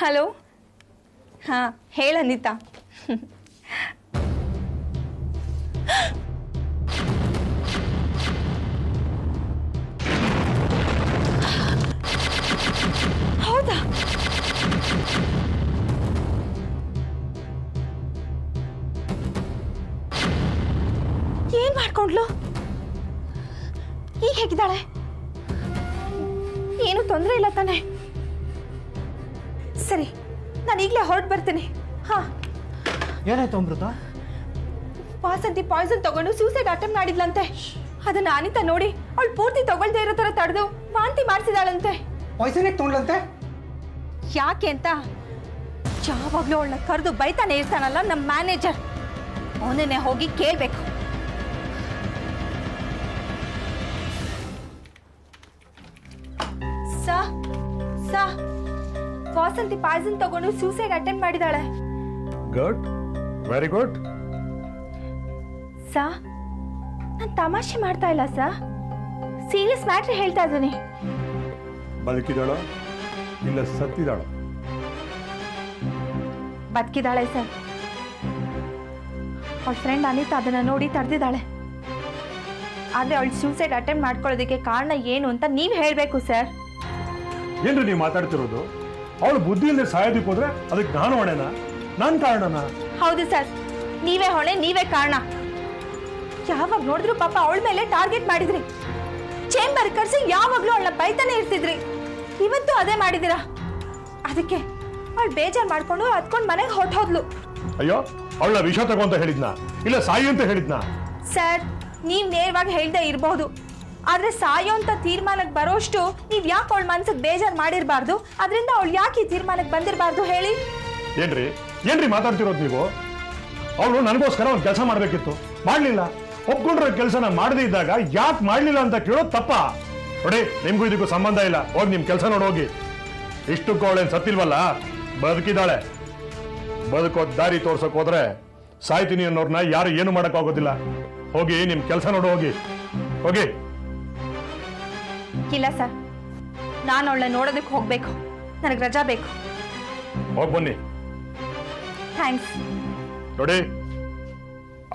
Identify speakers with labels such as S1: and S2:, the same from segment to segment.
S1: Hello. ಹಾಂ, ಹೇಳ ಅನಿತಾ. ಹೌದಾ? ಏನ್ ಮಾಡ್ಕೊಂಡ್ಲು? ಈಗ ಹೇಗಿದ್ದಾಳೆ? ಏನು ತೊಂದರೆ ಇಲ್ಲ ತಾನೆ? ಸರಿ, ನಾನು ಈಗಲೇ ಹೊರಟು ಬರ್ತೀನಿ. ಹಾ.
S2: ಏನಾಯ್ತು ಅಮೃತ?
S1: ವಾಸಂತಿ ಪಾಯ್ಸನ್ ತಗೊಂಡು ಸೂಸೈಡ್ ಅಟೆಂಪ್ಟ್ ಮಾಡಿದ್ಲಂತೆ. ಅದನ್ನ ಅನಿತಾ ನೋಡಿ ಅವಳು ಪೂರ್ತಿ ತಗೊಳ್ದೇ ಇರೋ ತರ ತಡೆದು ವಾಂತಿ ಮಾಡಿಸಿದಾಳಂತೆ.
S2: ಪಾಯ್ಸನ್ ಯಾಕೆ ತಗೊಂಡ್ಲಂತೆ?
S1: ಯಾಕೆ ಅಂತ ಯಾವಾಗ್ಲೂ ಅವಳನ್ನ ಕರೆದು ಬೈತಾನೆ ಇರ್ತಾನಲ್ಲ ನಮ್ಮ ಮ್ಯಾನೇಜರ್, ಅವನೇ ಹೋಗಿ ಕೇಳ್ಬೇಕು. ವಾಸಂತಿ ಪಾಯ್ಸನ್ ತಗೊಂಡು ಸೂಸೈಡ್ ಅಟೆಂಪ್ಟ್ ಮಾಡಿದಾಳೆ.
S3: Good, very good.
S1: ನಾನು ತಮಾಷೆ ಮಾಡ್ತಾ ಇಲ್ಲ ಸರ್, ಸೀರಿಯಸ್ ಮ್ಯಾಟ್ರ್ ಹೇಳ್ತಾ ಇದ್ದೀನಿ.
S3: ಬದುಕಿದಾಳೋ ಇಲ್ಲ ಸತ್ತಿದಾಳೋ?
S1: ಬದುಕಿದಾಳೆ ಸರ್. ಅವಳ ಫ್ರೆಂಡ್ ಅನಿತಾ ಅದನ್ನ ನೋಡಿ ತಡೆದಿದ್ದಾಳೆ. ಆದ್ರೆ ಅವಳು ಸೂಸೈಡ್ ಅಟೆಂಪ್ಟ್ ಮಾಡ್ಕೊಳ್ಳೋದಕ್ಕೆ ಕಾರಣ ಏನು ಅಂತ ನೀವ್ ಹೇಳ್ಬೇಕು ಸರ್.
S3: ಏನ್ರಿ ನೀವು ಮಾತಾಡ್ತಿರೋದು? ಅವಳು ಬುದ್ಧಿಯಿಂದ ಸಾಯೋದಕ್ಕೆ ಹೋದ್ರೆ ಅದಕ್ಕೆ ನಾನು ಹೊಣೆನಾ? ನಾನ್ ಕಾರಣನಾ?
S1: ಹೌದು ಸರ್, ನೀವೇ ಹೊಣೆ, ನೀವೇ ಕಾರಣ. ಯಾವಾಗ ನೋಡಿದ್ರು ಪಾಪ ಅವಳ ಮೇಲೆ ಟಾರ್ಗೆಟ್ ಮಾಡಿದ್ರಿ. ಚೇಂಬರ್ ಕರ್ಸಿ ಯಾವಾಗ್ಲೂ ಅವಳನ್ನ ಬೈತಾನೆ ಇರ್ತಿದ್ರಿ. ಇವತ್ತು ಅದೇ ಮಾಡಿದಿರಾ. ಅದಕ್ಕೆ ಅವಳು ಬೇಜಾರ್ ಮಾಡ್ಕೊಂಡು ಹತ್ಕೊಂಡ್ ಮನೆಗೆ ಹೊರಟೋದ್ಲು.
S3: ಅಯ್ಯೋ, ಅವಳ ವಿಷ ತಗೊಂತ ಹೇಳಿದ್ನಾ ಇಲ್ಲ ಸಾಯಿ ಅಂತ ಹೇಳಿದ್ನಾ?
S1: ಸರ್, ನೀವ್ ನೇರವಾಗಿ ಹೇಳ್ದೆ ಇರಬಹುದು, ಆದ್ರೆ ಸಾಯೋ ಅಂತ ತೀರ್ಮಾನಕ್ಕೆ ಬರೋಷ್ಟು ನೀವ್ ಯಾಕೆ ಅವಳ ಮನ್ಸಿಗೆ ಬೇಜಾರ್ ಮಾಡಿರ್ಬಾರ್ದು? ಅದರಿಂದ ಅವಳು ಯಾಕೆ ಈ ತೀರ್ಮಾನಕ್ಕೆ ಬಂದಿರಬಾರ್ದು ಹೇಳಿ?
S3: ಏನ್ರಿ ಮಾತಾಡ್ತಿರೋದು ನೀವು? ಅವಳು ನನಗೋಸ್ಕರ ಒಂದು ಕೆಲಸ ಮಾಡ್ಬೇಕಿತ್ತು, ಮಾಡ್ಲಿಲ್ಲ. ಒಪ್ಕೊಂಡ್ರೆ ಕೆಲಸನ ಮಾಡದೇ ಇದ್ದಾಗ ಯಾಕೆ ಮಾಡ್ಲಿಲ್ಲ ಅಂತ ಕೇಳೋದು ತಪ್ಪ? ನೋಡಿ, ನಿಮ್ಗೂ ಇದಕ್ಕೂ ಸಂಬಂಧ ಇಲ್ಲ. ಹೋಗಿ ನಿಮ್ ಕೆಲಸ ನೋಡೋಗಿ. ಇಷ್ಟಕ್ಕೂ ಅವಳೇನ್ ಸತ್ತಿಲ್ವಲ್ಲ, ಬದುಕಿದ್ದಾಳೆ. ಬದುಕೋ ದಾರಿ ತೋರ್ಸಕ್ ಹೋದ್ರೆ ಸಾಯ್ತೀನಿ ಅನ್ನೋರ್ನ ಯಾರು ಏನು ಮಾಡಕ್ ಆಗೋದಿಲ್ಲ. ಹೋಗಿ ನಿಮ್ ಕೆಲಸ ನೋಡು, ಹೋಗಿ.
S1: ಇಲ್ಲ ಸರ್, ನಾನು ಅವಳನ್ನ ನೋಡೋದಕ್ಕೆ ಹೋಗ್ಬೇಕು. ನನಗೆ ರಜಾ ಬೇಕು.
S3: ಹೋಗಿ ಬನ್ನಿ.
S1: ಥ್ಯಾಂಕ್ಸ್.
S3: ನೋಡಿ,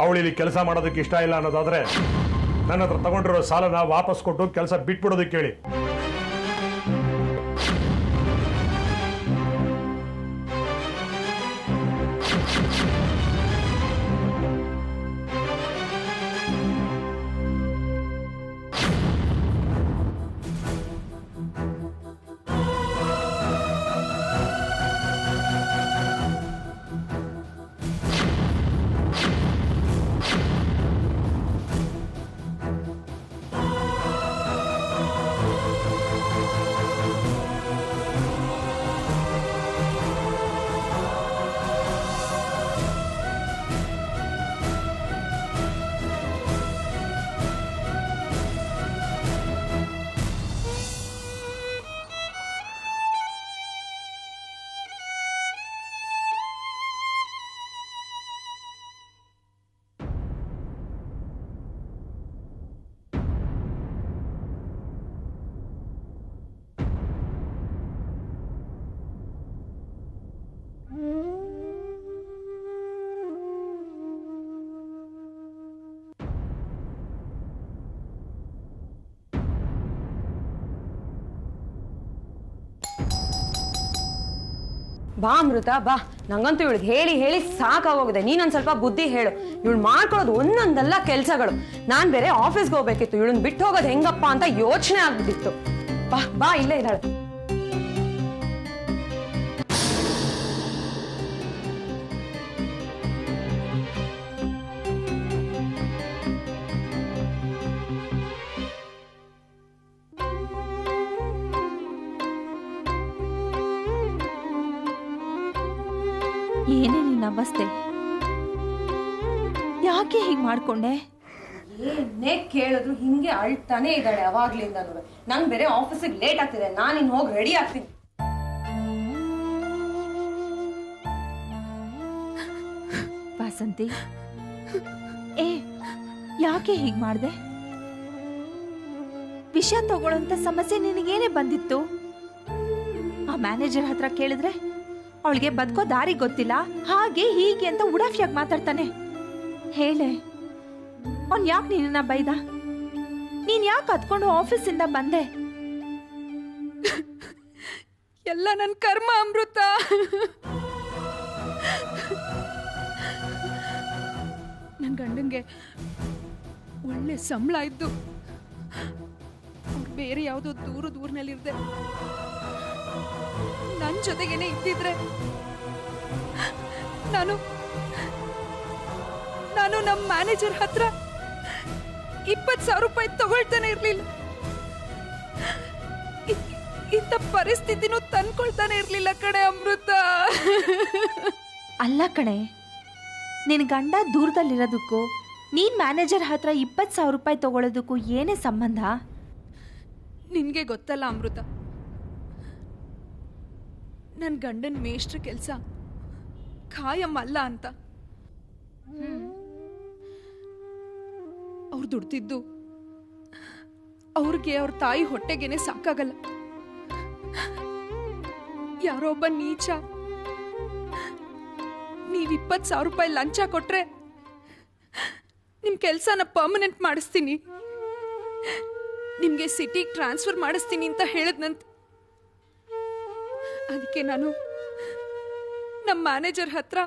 S3: ಅವಳಿಲ್ಲಿ ಕೆಲಸ ಮಾಡೋದಕ್ಕೆ ಇಷ್ಟ ಇಲ್ಲ ಅನ್ನೋದಾದ್ರೆ ನನ್ನ ಹತ್ರ ತಗೊಂಡಿರೋ ಸಾಲನ ವಾಪಸ್ ಕೊಟ್ಟು ಕೆಲಸ ಬಿಟ್ಬಿಡೋದಕ್ಕೆ ಹೇಳಿ.
S4: ಬಾ ಅಮೃತ, ಬಾ. ನಂಗಂತೂ ಇವಳಿಗೆ ಹೇಳಿ ಹೇಳಿ ಸಾಕಾಗೋಗಿದೆ. ನೀನೊಂದ್ ಸ್ವಲ್ಪ ಬುದ್ಧಿ ಹೇಳು. ಇವಳು ಮಾಡ್ಕೊಳ್ಳೋದು ಒಂದೊಂದಲ್ಲ ಕೆಲ್ಸಗಳು. ನಾನ್ ಬೇರೆ ಆಫೀಸ್ಗೆ ಹೋಗ್ಬೇಕಿತ್ತು. ಇವಳನ್ನ ಬಿಟ್ಟು ಹೋಗೋದು ಹೆಂಗಪ್ಪ ಅಂತ ಯೋಚನೆ ಆಗ್ಬಿಟ್ಟಿತ್ತು. ಬಾ ಬಾ, ಇಲ್ಲೇ ಇದ್ದಾಳೆ.
S1: ಏನೇ ನಿನ್ನ ಅವಸ್ಥೆ? ಯಾಕೆ ಹೀಗೆ ಮಾಡ್ಕೊಂಡೆ?
S4: ಏನೇ ಕೇಳಿದ್ರು ಹಿಂಗೆ ಅಳ್ತಾನೆ ಇದ್ದಾಳೆ ಅವಾಗ್ಲಿಂದ. ನಂಗೆ ಬೇರೆ ಆಫೀಸಿಗೆ ಲೇಟ್ ಆಗ್ತಿದೆ. ನಾನಿನ್ ಹೋಗಿ ರೆಡಿ ಆಗ್ತೀನಿ.
S1: ವಾಸಂತಿ, ಯಾಕೆ ಹೀಗೆ ಮಾಡ್ದೆ? ವಿಷಯ ತಗೊಳ್ಳೋಂತ ಸಮಸ್ಯೆ ನಿನಗೇನೆ ಬಂದಿತ್ತು? ಆ ಮ್ಯಾನೇಜರ್ ಹತ್ರ ಕೇಳಿದ್ರೆ ಅವಳಿಗೆ ಬದುಕೋ ದಾರಿ ಗೊತ್ತಿಲ್ಲ, ಹಾಗೆ ಹೀಗೆ ಅಂತ ಉಡಾಫಿಯಾಗಿ ಮಾತಾಡ್ತಾನೆ. ಹೇಳೆ, ಅವ್ನ್ ಯಾಕೆ ನಿನ್ನ ಬೈದ? ನೀನ್ ಯಾಕೆ ಹತ್ಕೊಂಡು ಆಫೀಸಿಂದ ಬಂದೆ?
S5: ಎಲ್ಲ ನನ್ನ ಕರ್ಮ ಅಮೃತ. ನನ್ನ ಗಂಡಂಗೆ ಒಳ್ಳೆ ಸಂಬಳ ಇದ್ದು ಅವ್ರು ಬೇರೆ ಯಾವುದೋ ದೂರದೂರಿನಲ್ಲಿರ್ದೆ ನನ್ನ ಜೊತೆಗೇನೆ ಇದ್ದಿದ್ರೆ ನಾನು ನಮ್ಮ ಮ್ಯಾನೇಜರ್ ಹತ್ರ 20,000 ರೂಪಾಯಿ ತಗೊಳ್ತಾನೆ ಇರ್ಲಿಲ್ಲ. ಇಂಥ ಪರಿಸ್ಥಿತಿನೂ ತಂದ್ಕೊಳ್ತಾನೆ ಇರ್ಲಿಲ್ಲ ಕಣೆ ಅಮೃತ.
S1: ಅಲ್ಲ ಕಣೆ, ನಿನ್ ಗಂಡ ದೂರದಲ್ಲಿರೋದಕ್ಕೂ ನೀನ್ ಮ್ಯಾನೇಜರ್ ಹತ್ರ 20,000 ರೂಪಾಯಿ ತಗೊಳ್ಳೋದಕ್ಕೂ ಏನೇ ಸಂಬಂಧ?
S5: ನಿನ್ಗೆ ಗೊತ್ತಲ್ಲ ಅಮೃತ, ನನ್ನ ಗಂಡನ ಮೇಷ್ಟ್ರ ಕೆಲಸ ಖಾಯಂ ಅಲ್ಲ ಅಂತ. ಅವ್ರು ದುಡ್ತಿದ್ದು ಅವ್ರಿಗೆ ಅವ್ರ ತಾಯಿ ಹೊಟ್ಟೆಗೇನೆ ಸಾಕಾಗಲ್ಲ. ಯಾರೋ ಒಬ್ಬ ನೀಚ ನೀವ್ 20,000 ರೂಪಾಯಿ ಲಂಚ ಕೊಟ್ರೆ ನಿಮ್ ಕೆಲ್ಸನ ಪರ್ಮನೆಂಟ್ ಮಾಡಿಸ್ತೀನಿ, ನಿಮ್ಗೆ ಸಿಟಿಗೆ ಟ್ರಾನ್ಸ್ಫರ್ ಮಾಡಿಸ್ತೀನಿ ಅಂತ ಹೇಳಿದ್ನಂತೆ. ಅದಕ್ಕೆ ನಾನು ನಮ್ಮ ಮ್ಯಾನೇಜರ್ ಹತ್ರ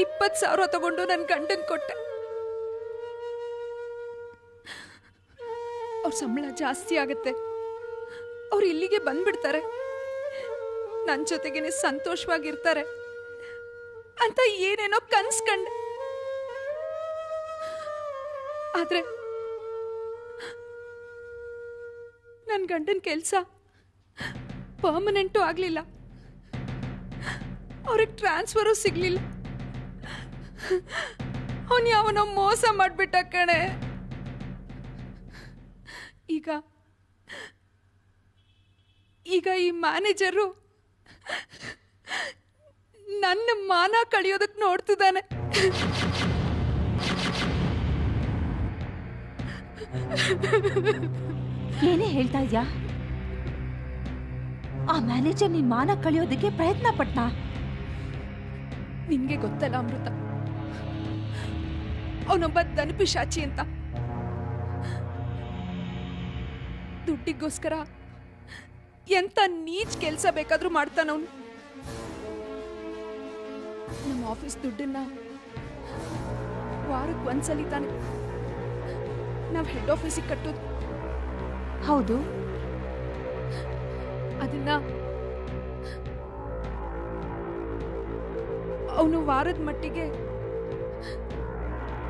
S5: 20,000 ತಗೊಂಡು ನನ್ನ ಗಂಡನ್ ಕೊಟ್ಟೆ. ಅವ್ರ ಸಂಬಳ ಜಾಸ್ತಿ ಆಗತ್ತೆ, ಅವ್ರು ಇಲ್ಲಿಗೆ ಬಂದ್ಬಿಡ್ತಾರೆ, ನನ್ನ ಜೊತೆಗೇನೆ ಸಂತೋಷವಾಗಿರ್ತಾರೆ ಅಂತ ಏನೇನೋ ಕನ್ಸ್ಕಂಡೆ. ಆದ್ರೆ ನನ್ನ ಗಂಡನ ಕೆಲಸ ಪರ್ಮನೆಂಟು ಆಗ್ಲಿಲ್ಲ, ಅವ್ರಿಗೆ ಟ್ರಾನ್ಸ್ಫರು ಸಿಗ್ಲಿಲ್ಲ. ಅವನು ಯಾವನೋ ಮೋಸ ಮಾಡ್ಬಿಟ್ಟ ಕಣೆ. ಈಗ ಈ ಮ್ಯಾನೇಜರು ನನ್ನ ಮಾನ ಕಳಿಯೋದಕ್ಕೆ ನೋಡ್ತಿದ್ದಾನೆ.
S1: ಏನೇ ಹೇಳ್ತಾ ಇದ್ಯಾ? ಆ ಮ್ಯಾನೇಜರ್ ನಿನ್ ಮಾನ ಕಳಿಯೋದಕ್ಕೆ ಪ್ರಯತ್ನ ಪಟ್ಟ?
S5: ನಿನ್ಗೆ ಗೊತ್ತಲ್ಲ ಅಮೃತ, ಅವನೊಬ್ಬ ದನಪಿಶಾಚಿ ಅಂತ. ದುಡ್ಡಿಗೋಸ್ಕರ ಎಂತ ನೀಚ್ ಕೆಲಸ ಬೇಕಾದ್ರೂ ಮಾಡ್ತಾನವನು. ನಮ್ಮ ಆಫೀಸ್ ದುಡ್ಡನ್ನ ವಾರಕ್ಕೆ ಒಂದ್ಸಲಿ ತಾನೆ ನಾವು ಹೆಡ್ ಆಫೀಸಿಗೆ ಕಟ್ಟೋದು.
S1: ಹೌದು.
S5: ಅದನ್ನ ಅವನು ವಾರದ ಮಟ್ಟಿಗೆ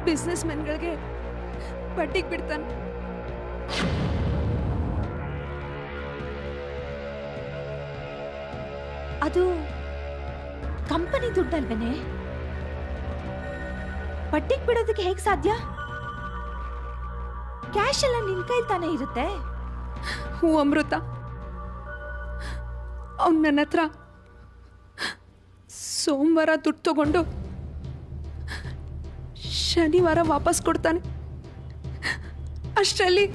S5: ಬಿಸ್ನೆಸ್ ಮೆನ್ಗಳಿಗೆ ಬಡ್ಡಿಗೆ ಬಿಡ್ತಾನೆ.
S1: ಅದು ಕಂಪನಿ ದುಡ್ಡಲ್ವೇನೆ? ಬಡ್ಡಿಗೆ ಬಿಡೋದಕ್ಕೆ ಹೇಗ್ ಸಾಧ್ಯ? ಕ್ಯಾಶ್ ಎಲ್ಲ ನಿನ್ ಕೈ ತಾನೇ ಇರುತ್ತೆ.
S5: ಹ್ಞೂ ಅಮೃತ, ಅವನು ನನ್ನ ಹತ್ರ ಸೋಮವಾರ ದುಡ್ಡು ತಗೊಂಡು ಶನಿವಾರ ವಾಪಸ್ ಕೊಡ್ತಾನೆ. ಅಷ್ಟರಲ್ಲಿ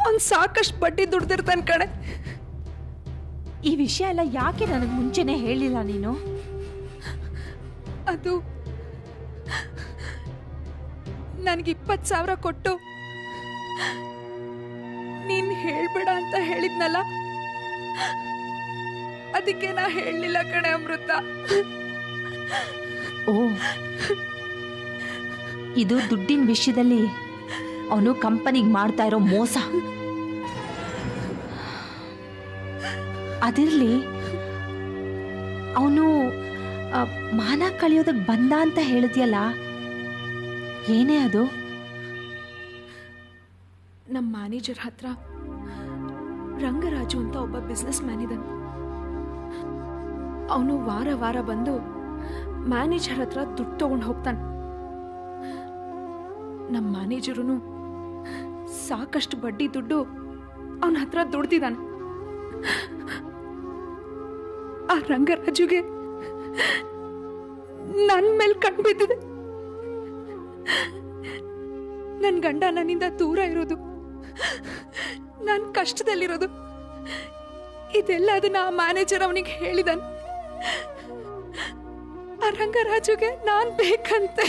S5: ಅವನು ಸಾಕಷ್ಟು ಬಡ್ಡಿ ದುಡ್ದಿರ್ತಾನೆ ಕಣೆ.
S1: ಈ ವಿಷಯ ಎಲ್ಲ ಯಾಕೆ ನನಗೆ ಮುಂಚೆನೆ ಹೇಳಿಲ್ಲ ನೀನು?
S5: ಅದು ನನಗೆ 20,000 ಕೊಟ್ಟು ನೀನ್ ಹೇಳ್ಬೇಡ ಅಂತ ಹೇಳಿದ್ನಲ್ಲ, ಅದಕ್ಕೆ ನಾ ಹೇಳಲಿಲ್ಲ ಕಣೆ ಅಮೃತ.
S1: ಓ, ಇದು ದುಡ್ಡಿನ ವಿಷಯದಲ್ಲಿ ಅವನು ಕಂಪನಿಗೆ ಮಾಡ್ತಾ ಇರೋ ಮೋಸ. ಅದಿರ್ಲಿ, ಅವನು ಮಾನ ಕಳಿಯೋದಕ್ಕೆ ಬಂದ ಅಂತ ಹೇಳಿದ್ಯಲ್ಲ, ಏನೇ ಅದು?
S5: ನಮ್ಮ ಮ್ಯಾನೇಜರ್ ಹತ್ರ ರಂಗರಾಜು ಅಂತ ಒಬ್ಬ ಬಿಸ್ನೆಸ್ ಮ್ಯಾನ್ ಇದ್ದಾನೆ. ಅವನು ವಾರ ವಾರ ಬಂದು ಮ್ಯಾನೇಜರ್ ಹತ್ರ ದುಡ್ಡು ತಗೊಂಡು ಹೋಗ್ತಾನೆ. ನಮ್ಮ ಮ್ಯಾನೇಜರು ಸಾಕಷ್ಟು ಬಡ್ಡಿ ದುಡ್ಡು ಅವನ ಹತ್ರ ದುಡ್ದಿದ್ದಾನೆ. ಆ ರಂಗರಾಜುಗೆ ನನ್ನ ಮೇಲೆ ಕಣ್ಬಿದ್ದಿದೆ. ನನ್ನ ಗಂಡ ನನ್ನಿಂದ ದೂರ ಇರೋದು, ನಾನು ಕಷ್ಟದಲ್ಲಿರೋದು ಇದೆಲ್ಲ ಅದನ್ನ ಆ ಮ್ಯಾನೇಜರ್ ಅವನಿಗೆ ಹೇಳಿದಾನೆ. ಆ ರಂಗರಾಜುಗೆ ನಾನ್ ಬೇಕಂತೆ.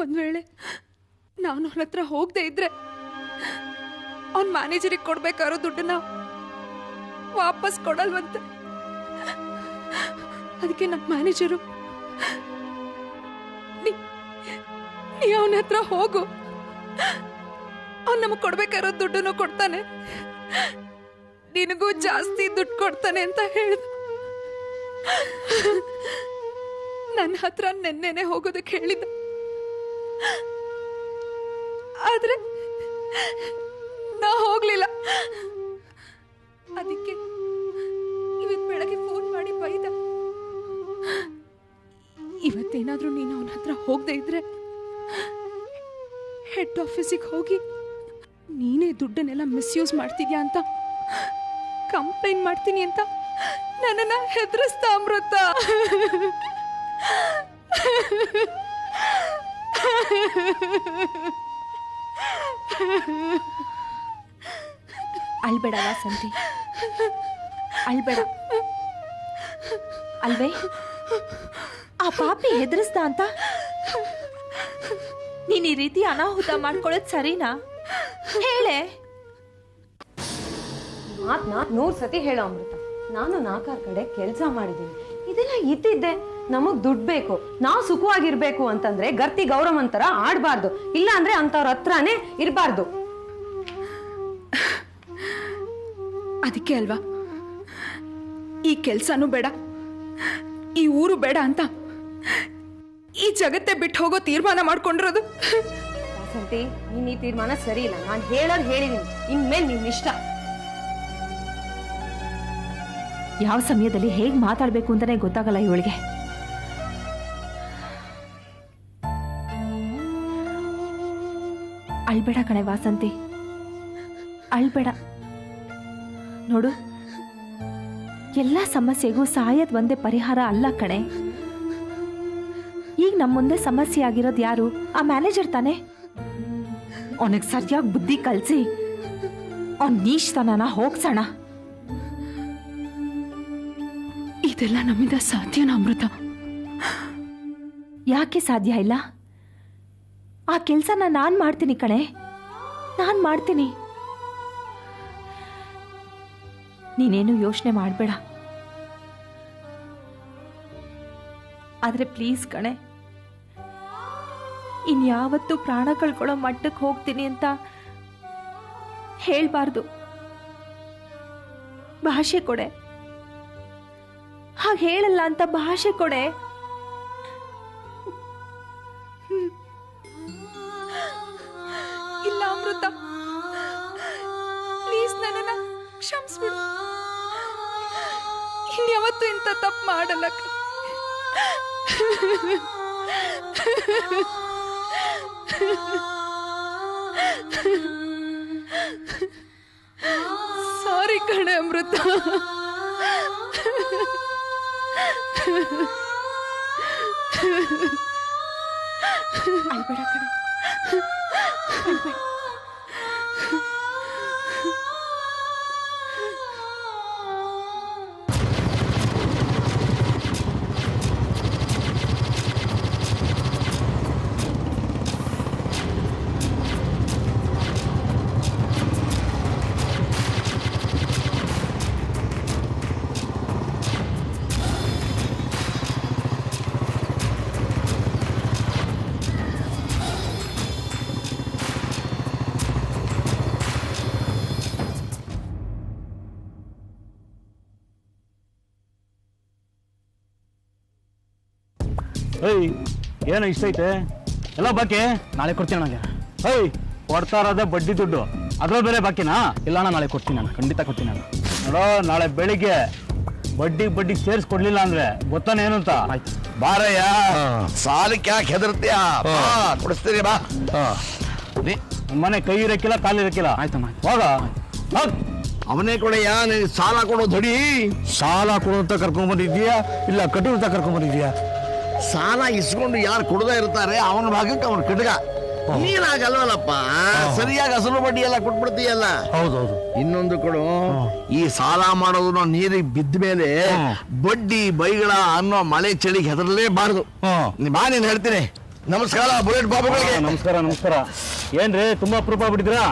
S5: ಒಂದ್ ವೇಳೆ ನಾನು ಅವನ ಹತ್ರ ಹೋಗದೆ ಇದ್ರೆ ಅವನ್ ಮ್ಯಾನೇಜರಿಗೆ ಕೊಡ್ಬೇಕಾರೋ ದುಡ್ಡನ್ನ ವಾಪಸ್ ಕೊಡಲ್ವಂತೆ. ಅದಕ್ಕೆ ನಮ್ಮ ಮ್ಯಾನೇಜರು ನೀ ಅವನ ಹತ್ರ ಹೋಗು, ಅವ್ನು ನಮಗ್ ಕೊಡ್ಬೇಕಾರೋ ದುಡ್ಡನ್ನು ಕೊಡ್ತಾನೆ, ನಿನಗೂ ಜಾಸ್ತಿ ದುಡ್ಡು ಕೊಡ್ತಾನೆ ಅಂತ ಹೇಳಿದ. ನನ್ನ ಹತ್ರ ನೆನ್ನೆನೆ ಹೋಗೋದಕ್ಕೆ ಹೇಳಿದ. ಆದ್ರೆ ನಾ ಹೋಗ್ಲಿಲ್ಲ. ಅದಕ್ಕೆ ಇವತ್ತು ಬೆಳಗ್ಗೆ ಫೋನ್ ಮಾಡಿ ಬೈದ. ಇವತ್ತೇನಾದ್ರೂ ನೀನು ಅವನ ಹತ್ರ ಹೋಗದೆ ಇದ್ರೆ ಹೆಡ್ ಆಫೀಸಿಗೆ ಹೋಗಿ ನೀನೇ ದುಡ್ಡನ್ನೆಲ್ಲ ಮಿಸ್ಯೂಸ್ ಮಾಡ್ತಿದ್ಯಾ ಅಂತ ಕಂಪ್ಲೇಂಟ್ ಮಾಡ್ತೀನಿ ಅಂತ ನನ್ನನ್ನ ಹೆದರಿಸ್ತಾ ಅಮೃತ.
S1: ಅಳ್ಬೇಡ ವಾಸಂತಿ, ಅಳ್ಬೇಡ. ಅಲ್ವೇ ಆ ಪಾಪಿ ಹೆದರಿಸ್ದ ಅಂತ ನೀನ್ ಈ ರೀತಿ ಅನಾಹುತ ಮಾಡ್ಕೊಳ್ಳೋದು ಸರಿನಾ? ಹೇಳೆ.
S4: ಮಾತ್ 100 ಸತಿ ಹೇಳೋ ಅಮೃತ. ನಾನು 4 ಕಡೆ ಕೆಲಸ ಮಾಡಿದ್ದೀನಿ. ಇದೆಲ್ಲ ಇದ್ದಿದ್ದೆ. ನಮಗ್ ದುಡ್ಡು ಬೇಕು, ನಾವು ಸುಖವಾಗಿರ್ಬೇಕು ಅಂತಂದ್ರೆ ಗರ್ತಿ ಗೌರವಂತರ ಆಡ್ಬಾರ್ದು, ಇಲ್ಲ ಅಂದ್ರೆ ಅಂತವ್ರ ಹತ್ರನೇ ಇರಬಾರ್ದು.
S5: ಅದಕ್ಕೆ ಅಲ್ವಾ ಈ ಕೆಲ್ಸನೂ ಬೇಡ, ಈ ಊರು ಬೇಡ ಅಂತ ಈ ಜಗತ್ತೇ ಬಿಟ್ಟು ಹೋಗೋ ತೀರ್ಮಾನ ಮಾಡ್ಕೊಂಡಿರೋದು.
S4: ವಾಸಂತಿ, ನೀನ್ ಈ ತೀರ್ಮಾನ ಸರಿ ಇಲ್ಲ. ನಾನು ಹೇಳೋದು ಹೇಳಿದೀನಿ, ಇನ್ಮೇಲೆ ನಿನ್ ಇಷ್ಟ.
S1: ಯಾವ ಸಮಯದಲ್ಲಿ ಹೇಗ್ ಮಾತಾಡ್ಬೇಕು ಅಂತಾನೆ ಗೊತ್ತಾಗಲ್ಲ ಇವಳಿಗೆ. ಅಳ್ಬೇಡ ಕಣೆ ವಾಸಂತಿ, ಅಳ್ಬೇಡ. ನೋಡು, ಎಲ್ಲ ಸಮಸ್ಯೆಗೂ ಸಾಯದ್ ಒಂದೇ ಪರಿಹಾರ ಅಲ್ಲ ಕಣೆ. ಈಗ ನಮ್ಮ ಮುಂದೆ ಸಮಸ್ಯೆ ಆಗಿರೋದು ಯಾರು? ಆ ಮ್ಯಾನೇಜರ್ ತಾನೆ. ಅವನಿಗೆ ಸರಿಯಾಗಿ ಬುದ್ಧಿ ಕಲ್ಸಿ ಅವನ್ ನೀಚ್ತನನ ಹೋಗ್ಸೋಣ.
S5: ಇದೆಲ್ಲ ನಮ್ಮಿಂದ ಸಾಧ್ಯನಾ ಅಮೃತ?
S1: ಯಾಕೆ ಸಾಧ್ಯ ಇಲ್ಲ? ಆ ಕೆಲ್ಸನ ನಾನ್ ಮಾಡ್ತೀನಿ ಕಣೆ, ನಾನ್ ಮಾಡ್ತೀನಿ. ನೀನೇನು ಯೋಚನೆ ಮಾಡಬೇಡ. ಆದ್ರೆ ಪ್ಲೀಸ್ ಕಣೆ, ಇನ್ಯಾವತ್ತೂ ಪ್ರಾಣ ಕಳ್ಕೊಳ್ಳೋ ಮಟ್ಟಕ್ಕೆ ಹೋಗ್ತೀನಿ ಅಂತ ಹೇಳ್ಬಾರ್ದು. ಭಾಷೆ ಕೊಡೆ. ಹಾಗೆ ಹೇಳಲ್ಲ ಅಂತ ಭಾಷೆ ಕೊಡೆ.
S5: ಇಲ್ಲ ಅಮೃತ, ಪ್ಲೀಸ್ ನನ್ನನ್ನ ಕ್ಷಮಿಸ್ಬಿಡು. ಇನ್ಯಾವತ್ತೂ ಇಂಥ ತಪ್ಪು ಮಾಡಲ್ಲ. ಸಾರಿ ಕಣೆ ಅಮೃತ.
S1: ಅಳ್ಬೇಡ ಕಣೆ, ಅಳ್ಬೇಡ.
S6: ಏಯ್, ಏನು ಇಷ್ಟ ಐತೆ ಎಲ್ಲ ಬಾಕಿ?
S2: ನಾಳೆ ಕೊಡ್ತೀನಿ ನನಗೆ.
S6: ಏಯ್, ಕೊಡ್ತಾ ಇರೋದೇ ಬಡ್ಡಿ ದುಡ್ಡು, ಅದ್ರಲ್ಲಿ ಬೇರೆ ಬಾಕಿನಾ?
S2: ಇಲ್ಲ ಅಣ್ಣ, ನಾಳೆ ಕೊಡ್ತೀನಿ ನಾನು, ಖಂಡಿತ ಕೊಡ್ತೀನಿ ನಾನು.
S6: ನೋಡೋ, ನಾಳೆ ಬೆಳಿಗ್ಗೆ ಬಡ್ಡಿ ಸೇರಿಸ್ಕೊಡ್ಲಿಲ್ಲ ಅಂದ್ರೆ ಗೊತ್ತಾನೆ ಏನು ಅಂತ.
S2: ಆಯ್ತು
S7: ಬಾರಯ್ಯ, ಸಾಲಕ್ಕೆ ಯಾಕೆ ಹೆದರ್ತೀಯ? ಕೊಡಿಸ್ತೀರಿ ಬಾ.
S6: ಮನೆ ಕೈ ಇರಕ್ಕಿಲ್ಲ, ಕಾಲು ಇರಕ್ಕಿಲ್ಲ.
S2: ಆಯ್ತಮ್ಮ.
S6: ಹೋಗ
S7: ಅವನೇ ಕೊಡಯ್ಯ, ನೀನು ಸಾಲ ಕೊಡೋ ಧಡಿ.
S6: ಸಾಲ ಕೊಡುವಂತ ಕರ್ಕೊಂಡ್ ಬಂದಿದ್ಯಾ ಇಲ್ಲ ಕಟ್ಟುವಂತ ಕರ್ಕೊಂಡ್ ಬಂದಿದ್ಯಾ?
S7: ಸಾಲ ಇಸ್ಕೊಂಡು ಯಾರು ಕೊಡದೇ ಇರ್ತಾರೆ ಅವನ ಭಾಗಕ್ಕೆ ಅವನು ಕಡ್ಗ. ನೀನಾಗಲ್ವಲ್ಲಪ್ಪ ಸರಿಯಾಗಿ ಅಸಲು ಬಡ್ಡಿ ಎಲ್ಲ ಕೊಟ್ಬಿಡ್ತೀಯಲ್ಲ.
S6: ಹೌದೌದು.
S7: ಇನ್ನೊಂದು ಕೊಡು, ಈ ಸಾಲ ಮಾಡೋದು ನೀರಿಗೆ ಬಿದ್ದ ಮೇಲೆ ಬಡ್ಡಿ ಬೈಗಳ ಅನ್ನೋ ಮಳೆ ಚಳಿಗೆ ಹೆದರಲೇಬಾರದು. ಬಾ, ನೀನ್ ಹೇಳ್ತೀನಿ. ನಮಸ್ಕಾರ ಬುಲೆಟ್ ಬಾಬುಗಳಿಗೆ.
S6: ನಮಸ್ಕಾರ ನಮಸ್ಕಾರ. ಏನ್ರಿ ತುಂಬಾ ಅಪರೂಪ ಬಿಟ್ಟಿದ್ರಾ?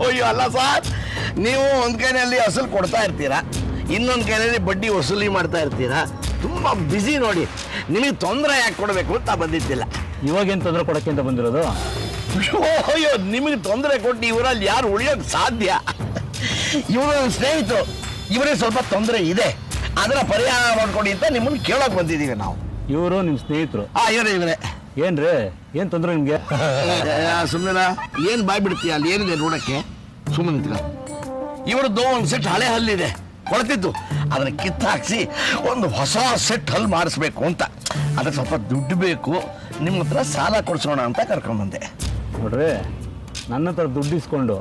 S7: ಅಯ್ಯೋ ಅಲ್ಲ ಸರ್, ನೀವು ಒಂದ್ ಕೈನಲ್ಲಿ ಅಸಲು ಕೊಡ್ತಾ ಇರ್ತೀರಾ, ಇನ್ನೊಂದ್ ಕೈನಲ್ಲಿ ಬಡ್ಡಿ ವಸೂಲಿ ಮಾಡ್ತಾ ಇರ್ತೀರಾ. ತುಂಬಾ ಬಿಸಿ ನೋಡಿ. ನಿಮಗೆ ತೊಂದರೆ ಯಾಕೆ ಕೊಡಬೇಕು ಅಂತ ಬಂದಿದ್ದಿಲ್ಲ.
S6: ಇವಾಗೇನ್ ತೊಂದರೆ ಕೊಡಕ್ಕೆ ಅಂತ ಬಂದಿರೋದು?
S7: ಅಯ್ಯೋ ನಿಮಗೆ ತೊಂದರೆ ಕೊಟ್ಟು ಇವರಲ್ಲಿ ಯಾರು ಉಳಿಯೋಕ್ ಸಾಧ್ಯ? ಇವರು ನನ್ನ ಸ್ನೇಹಿತರು, ಇವರೇ ಸ್ವಲ್ಪ ತೊಂದರೆ ಇದೆ, ಅದರ ಪರಿಹಾರ ಮಾಡ್ಕೊಡಿ ಅಂತ ನಿಮ್ಮನ್ನು ಕೇಳೋಕೆ ಬಂದಿದ್ದೀವಿ ನಾವು.
S6: ಇವರು ನಿಮ್ ಸ್ನೇಹಿತರು?
S7: ಇವರೇ.
S6: ಏನ್ರಿ ಏನ್ ತೊಂದರೆ ನಿಮ್ಗೆ?
S7: ಸುಮ್ಮನೆ ಏನ್ ಬಾಯ್ ಬಿಡ್ತೀಯ? ಅಲ್ಲಿ ಏನಿದೆ ನೋಡಕ್ಕೆ? ಸುಮ್ಮನೆ ನಿಂತ್ಕ. ಇವ್ರದ್ದು ಒಂದು ಸೆಟ್ ಹಳೆ ಹಲ್ಲಿದೆ, ಕೊಳ್ತಿತ್ತು, ಅದನ್ನ ಕಿತ್ತಾಕ್ಸಿ ಒಂದು ಹೊಸ ಸೆಟ್ ಹಲ್ ಮಾಡಿಸ್ಬೇಕು ಅಂತ. ಅದಕ್ಕೆ ಸ್ವಲ್ಪ ದುಡ್ಡು ಬೇಕು, ನಿಮ್ಮ ಹತ್ರ ಸಾಲ ಕೊಡ್ಸೋಣ ಅಂತ ಕರ್ಕೊಂಡ್ಬಂದೆ.
S6: ನೋಡ್ರಿ, ನನ್ನ ಹತ್ರ ದುಡ್ಡು ಇಸ್ಕೊಂಡು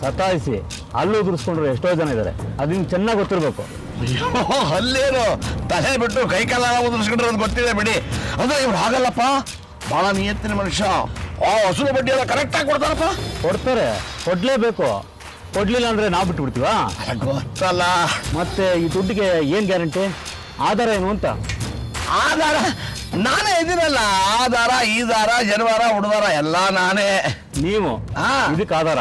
S6: ಸತಾಯಿಸಿ ಹಲ್ಲು ಉದುರಿಸ್ಕೊಂಡ್ರು ಎಷ್ಟೋ ಜನ ಇದ್ದಾರೆ. ಅದು ನಿಮ್ಗೆ ಚೆನ್ನಾಗಿ ಗೊತ್ತಿರ್ಬೇಕು.
S7: ಅಯ್ಯೋ ಹಲ್ಲೇನು, ತಲೆ ಬಿಟ್ಟು ಕೈ ಕಾಲ ಉದುರಿಸ್ಕೊಂಡ್ರೆ ಅದು ಗೊತ್ತಿದೆ ಬಿಡಿ. ಅಂದ್ರೆ ಇವ್ರು ಹಾಗಲ್ಲಪ್ಪ, ಬಹಳ ನಿಯತ್ತಿನ ಮನುಷ್ಯ. ಹಸುರು ಬಡ್ಡಿ ಎಲ್ಲ ಕರೆಕ್ಟಾಗಿ ಕೊಡ್ತಾರಪ್ಪ.
S6: ಕೊಡ್ತಾರೆ, ಕೊಡ್ಲೇಬೇಕು. ಕೊಡ್ಲಿಲ್ಲ ಅಂದ್ರೆ ನಾವು ಬಿಟ್ಟು ಬಿಡ್ತೀವಾ?
S7: ಗೊತ್ತಲ್ಲ.
S6: ಮತ್ತೆ ಈ ದುಡ್ಡಿಗೆ ಏನ್ ಗ್ಯಾರಂಟಿ? ಆಧಾರ ಏನು ಅಂತ?
S7: ಆಧಾರ ನಾನೇ ಇದ್ದೀನಲ್ಲ. ಆಧಾರ, ಈ ದಾರ, ಜನವಾರ, ಹುಡುದಾರ ಎಲ್ಲ ನಾನೇ.
S6: ನೀವು ಇದಕ್ಕೆ ಆಧಾರ?